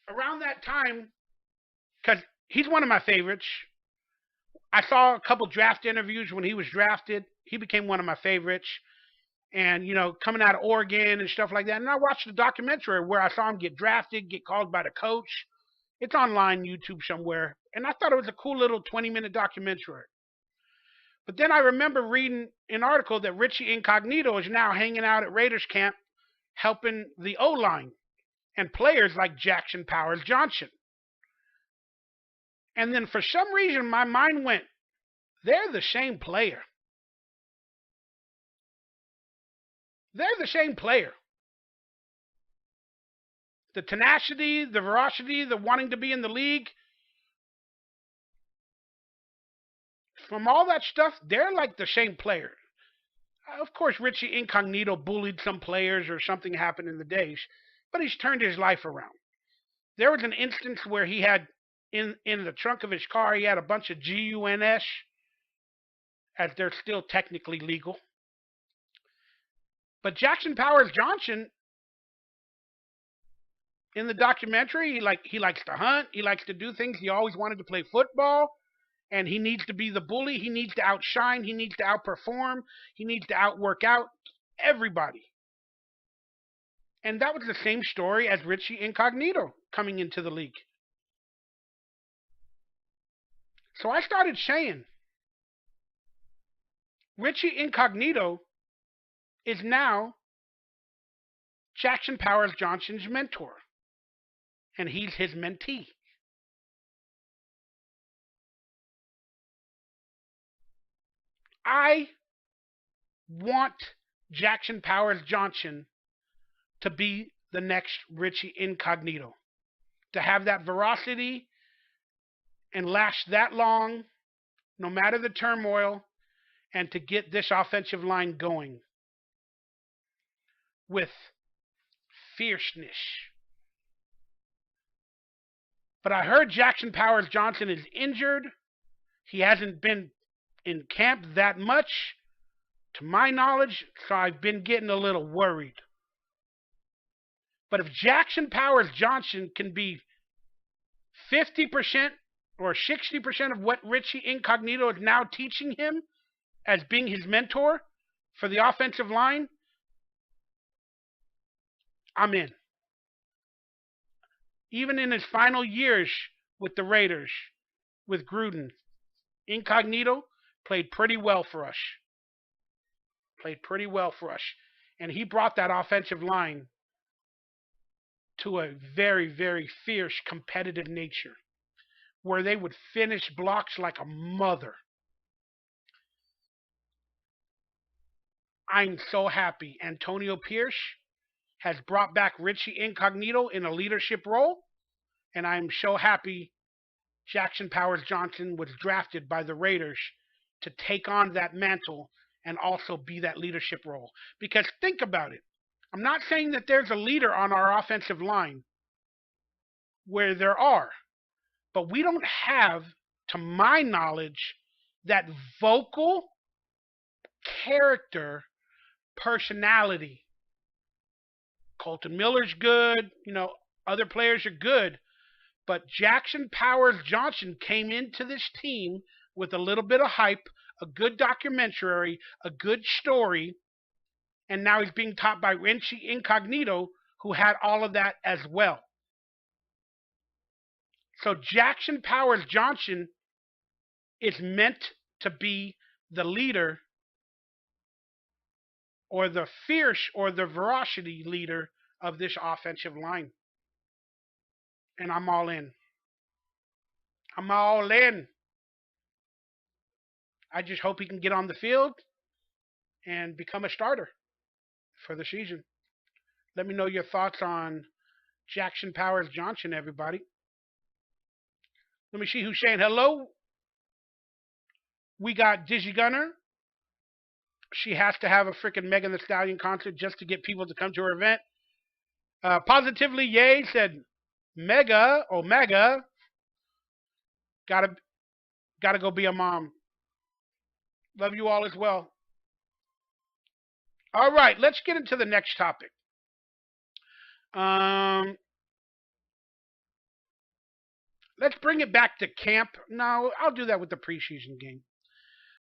around that time, because he's one of my favorites. I saw a couple draft interviews when he was drafted. He became one of my favorites. And, coming out of Oregon and stuff like that. And I watched the documentary where I saw him get drafted, get called by the coach. It's online, YouTube somewhere. And I thought it was a cool little 20-minute documentary. But then I remember reading an article that Ritchie Incognito is now hanging out at Raiders camp helping the O-line and players like Jackson Powers Johnson. And then for some reason, my mind went, they're the same player. They're the same player. The tenacity, the veracity, the wanting to be in the league, from all that stuff, they're like the same player. Of course, Ritchie Incognito bullied some players or something happened in the days, but he's turned his life around. There was an instance where he had in the trunk of his car, he had a bunch of GUNS, as they're still technically legal. But Jackson Powers Johnson, in the documentary, he likes to hunt, he likes to do things. He always wanted to play football, and he needs to be the bully. He needs to outshine. He needs to outperform. He needs to outwork out everybody. And that was the same story as Ritchie Incognito coming into the league. So I started saying, Ritchie Incognito is now Jackson Powers Johnson's mentor, and he's his mentee. I want Jackson Powers Johnson to be the next Ritchie Incognito, to have that veracity and last that long, no matter the turmoil, and to get this offensive line going with fierceness. But I heard Jackson Powers Johnson is injured. He hasn't been in camp that much, to my knowledge, so I've been getting a little worried. But if Jackson Powers Johnson can be 50% or 60% of what Ritchie Incognito is now teaching him as being his mentor for the offensive line, I'm in. Even in his final years with the Raiders, with Gruden, Incognito played pretty well for us. Played pretty well for us. And he brought that offensive line to a very, very fierce competitive nature where they would finish blocks like a mother. I'm so happy Antonio Pierce has brought back Ritchie Incognito in a leadership role, and I'm so happy Jackson Powers Johnson was drafted by the Raiders to take on that mantle and also be that leadership role. Because think about it. I'm not saying that there's a leader on our offensive line where there are, but we don't have, to my knowledge, that vocal character personality. Colton Miller's good, other players are good, but Jackson Powers Johnson came into this team with a little bit of hype, a good documentary, a good story, and now he's being taught by Ritchie Incognito, who had all of that as well. So Jackson Powers Johnson is meant to be the leader or the fierce or the veracity leader of this offensive line. And I'm all in. I'm all in. I just hope he can get on the field and become a starter for the season. Let me know your thoughts on Jackson Powers Johnson, everybody. Let me see who's saying hello. We got Dizzy Gunner. She has to have a freaking Megan Thee Stallion concert just to get people to come to her event. Positively Yay said Omega, gotta go be a mom. Love you all as well. All right, let's get into the next topic. Um, let's bring it back to camp. No, I'll do that with the preseason game.